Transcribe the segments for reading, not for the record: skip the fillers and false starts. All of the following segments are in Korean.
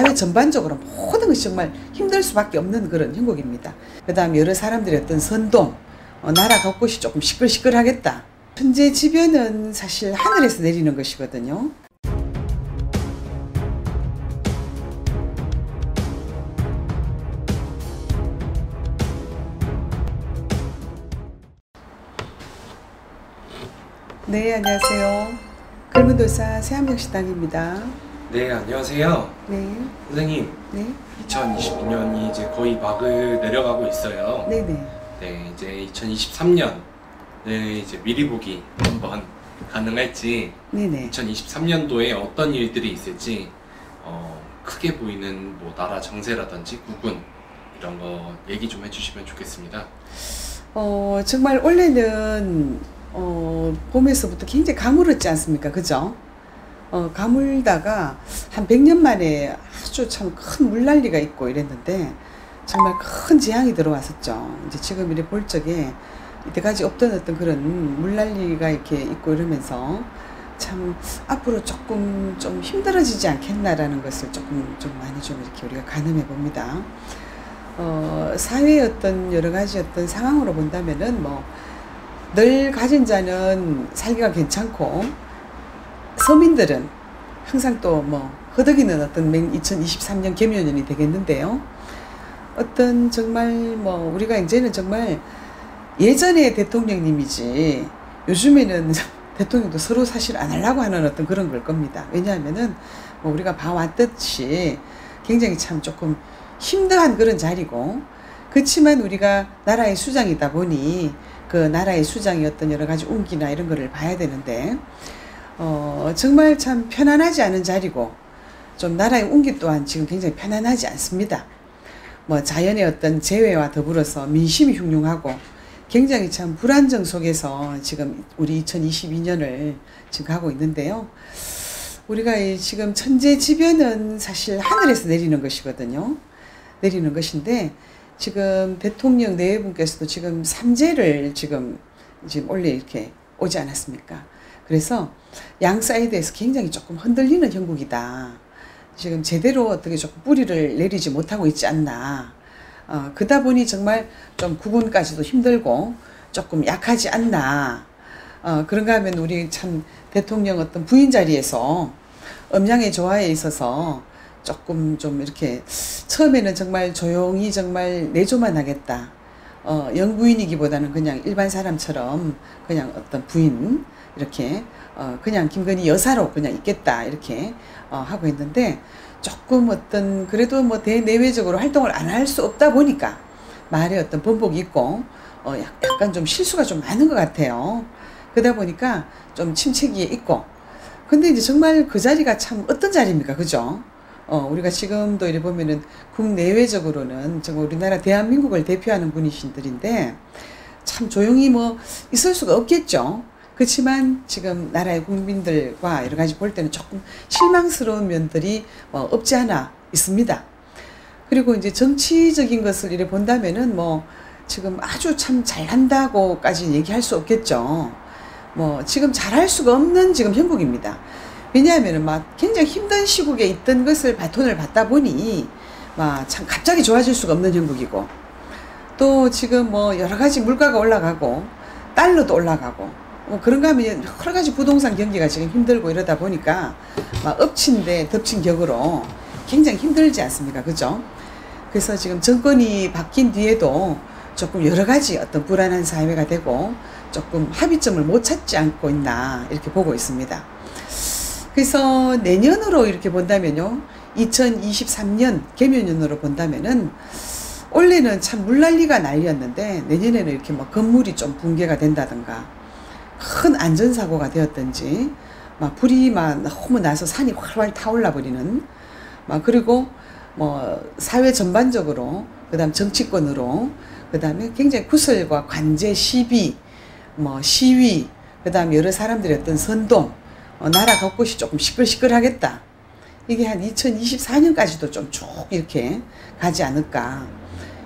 사회 전반적으로 모든 것이 정말 힘들 수밖에 없는 그런 형국입니다. 그 다음 여러 사람들의 어떤 선동, 나라 곳곳이 조금 시끌시끌하겠다. 천재지변은 사실 하늘에서 내리는 것이거든요. 네, 안녕하세요. 글문도사 새한명식당입니다. 네, 안녕하세요. 네. 선생님, 네. 2022년이 이제 거의 막을 내려가고 있어요. 네네. 네, 이제 2023년을 이제 미리 보기 한번 가능할지, 네네. 2023년도에 어떤 일들이 있을지, 크게 보이는 뭐 나라 정세라든지 국군 이런 거 얘기 좀 해주시면 좋겠습니다. 정말 올해는 봄에서부터 굉장히 가물었지 않습니까? 그죠? 가물다가 한 100년 만에 아주 참 큰 물난리가 있고 이랬는데 정말 큰 재앙이 들어왔었죠. 이제 지금 이래 볼 적에 이때까지 없던 어떤 그런 물난리가 이렇게 있고 이러면서 참 앞으로 조금 좀 힘들어지지 않겠나라는 것을 조금 좀 많이 좀 이렇게 우리가 가늠해 봅니다. 사회의 어떤 여러 가지 어떤 상황으로 본다면은 뭐 늘 가진 자는 살기가 괜찮고 서민들은 항상 또 뭐 허덕이는 어떤 2023년 개묘년이 되겠는데요. 어떤 정말 뭐 우리가 이제는 정말 예전에 대통령님이지 요즘에는 대통령도 서로 사실 안 하려고 하는 어떤 그런 걸 겁니다. 왜냐하면은 뭐 우리가 봐왔듯이 굉장히 참 조금 힘들한 그런 자리고, 그렇지만 우리가 나라의 수장이다 보니 그 나라의 수장의 어떤 여러 가지 운기나 이런 거를 봐야 되는데 정말 참 편안하지 않은 자리고, 좀 나라의 운기 또한 지금 굉장히 편안하지 않습니다. 뭐 자연의 어떤 재해와 더불어서 민심이 흉흉하고 굉장히 참 불안정 속에서 지금 우리 2022년을 지금 가고 있는데요. 우리가 지금 천재지변은 사실 하늘에서 내리는 것이거든요. 내리는 것인데 지금 대통령 네 분께서도 지금 삼재를 지금 원래 이렇게 오지 않았습니까? 그래서 양 사이드에서 굉장히 조금 흔들리는 형국이다. 지금 제대로 어떻게 조금 뿌리를 내리지 못하고 있지 않나. 그러다 보니 정말 좀 국군까지도 힘들고 조금 약하지 않나. 그런가 하면 우리 참 대통령 어떤 부인 자리에서 음양의 조화에 있어서 조금 좀 이렇게 처음에는 정말 조용히 정말 내조만 하겠다. 영부인이기보다는 그냥 일반 사람처럼 그냥 어떤 부인 이렇게 그냥 김건희 여사로 그냥 있겠다 이렇게 하고 있는데, 조금 어떤 그래도 뭐 대내외적으로 활동을 안 할 수 없다 보니까 말에 어떤 번복이 있고 약간 좀 실수가 좀 많은 것 같아요. 그러다 보니까 좀 침체기에 있고, 근데 이제 정말 그 자리가 참 어떤 자리입니까? 그죠? 우리가 지금도 이래 보면은 국내외적으로는 정말 우리나라 대한민국을 대표하는 분이신들인데 참 조용히 뭐 있을 수가 없겠죠. 그렇지만 지금 나라의 국민들과 여러 가지 볼 때는 조금 실망스러운 면들이 없지 않아 있습니다. 그리고 이제 정치적인 것을 이래 본다면은 뭐 지금 아주 참 잘한다고까지 얘기할 수 없겠죠. 뭐 지금 잘할 수가 없는 지금 형국입니다. 왜냐하면은 막 굉장히 힘든 시국에 있던 것을 바톤을 받다 보니 막 참 갑자기 좋아질 수가 없는 형국이고, 또 지금 뭐 여러 가지 물가가 올라가고 달러도 올라가고 그런가 하면 여러 가지 부동산 경기가 지금 힘들고 이러다 보니까 막 엎친 데 덮친 격으로 굉장히 힘들지 않습니까? 그죠? 그래서 지금 정권이 바뀐 뒤에도 조금 여러 가지 어떤 불안한 사회가 되고 조금 합의점을 못 찾지 않고 있나 이렇게 보고 있습니다. 그래서 내년으로 이렇게 본다면요, 2023년 개묘년으로 본다면은 원래는 참 물난리가 난리였는데 내년에는 이렇게 막 건물이 좀 붕괴가 된다든가 큰 안전사고가 되었든지 막 불이 막 너무 나서 산이 활활 타올라 버리는 막, 그리고 뭐 사회 전반적으로 그다음 정치권으로 그다음에 굉장히 구설과 관제 시비 뭐 시위 그다음 여러 사람들의 어떤 선동, 나라 곳곳이 조금 시끌시끌하겠다. 이게 한 2024년까지도 좀 쭉 이렇게 가지 않을까.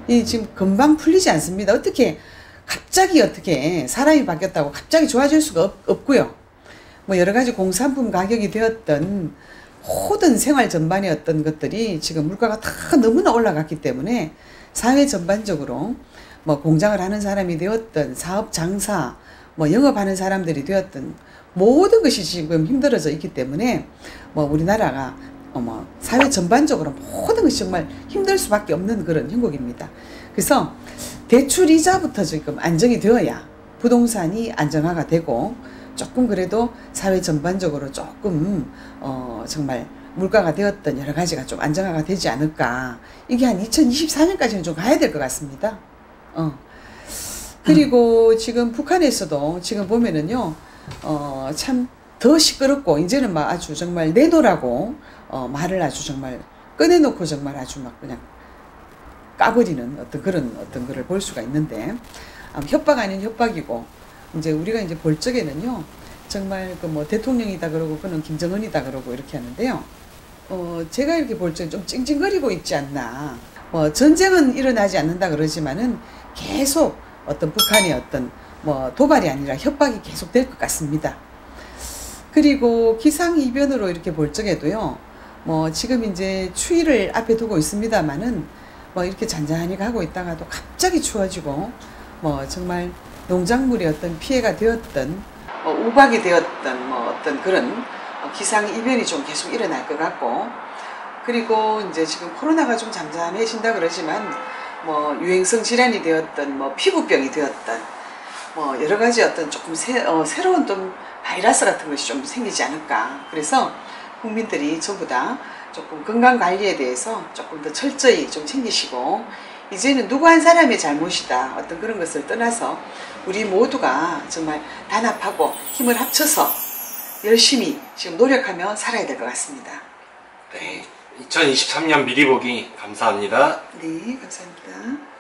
이 지금 금방 풀리지 않습니다. 어떻게 갑자기 어떻게 사람이 바뀌었다고 갑자기 좋아질 수가 없고요. 뭐 여러 가지 공산품 가격이 되었던 모든 생활 전반의 어떤 것들이 지금 물가가 다 너무나 올라갔기 때문에 사회 전반적으로 뭐 공장을 하는 사람이 되었든 사업 장사 뭐 영업하는 사람들이 되었든 모든 것이 지금 힘들어져 있기 때문에 뭐 우리나라가 뭐 사회 전반적으로 모든 것이 정말 힘들 수밖에 없는 그런 형국입니다. 그래서 대출 이자부터 지금 안정이 되어야 부동산이 안정화가 되고 조금 그래도 사회 전반적으로 조금 정말 물가가 되었던 여러 가지가 좀 안정화가 되지 않을까. 이게 한 2024년까지는 좀 가야 될 것 같습니다. 그리고 지금 북한에서도 지금 보면은요, 참 더 시끄럽고, 이제는 막 아주 정말 내놓으라고, 말을 아주 정말 꺼내놓고 정말 아주 막 그냥 까버리는 어떤 거를 볼 수가 있는데, 협박 아닌 협박이고, 이제 우리가 이제 볼 적에는요, 정말 그 뭐 대통령이다 그러고, 그는 김정은이다 그러고 이렇게 하는데요, 제가 이렇게 볼 적에 좀 찡찡거리고 있지 않나. 뭐 전쟁은 일어나지 않는다 그러지만은 계속 어떤 북한의 어떤 뭐 도발이 아니라 협박이 계속 될 것 같습니다. 그리고 기상이변으로 이렇게 볼 적에도요, 뭐 지금 이제 추위를 앞에 두고 있습니다만은 뭐 이렇게 잔잔히 가고 있다가도 갑자기 추워지고 뭐 정말 농작물이 어떤 피해가 되었던 우박이 되었던 뭐 어떤 그런 기상이변이 좀 계속 일어날 것 같고, 그리고 이제 지금 코로나가 좀 잠잠해진다 그러지만 뭐 유행성 질환이 되었던 뭐 피부병이 되었던 뭐 여러 가지 어떤 조금 새로운 좀 바이러스 같은 것이 좀 생기지 않을까. 그래서 국민들이 전부 다 조금 건강 관리에 대해서 조금 더 철저히 좀 챙기시고, 이제는 누구 한 사람의 잘못이다 어떤 그런 것을 떠나서 우리 모두가 정말 단합하고 힘을 합쳐서 열심히 지금 노력하며 살아야 될 것 같습니다. 네, 2023년 미리 보기 감사합니다. 네, 감사합니다.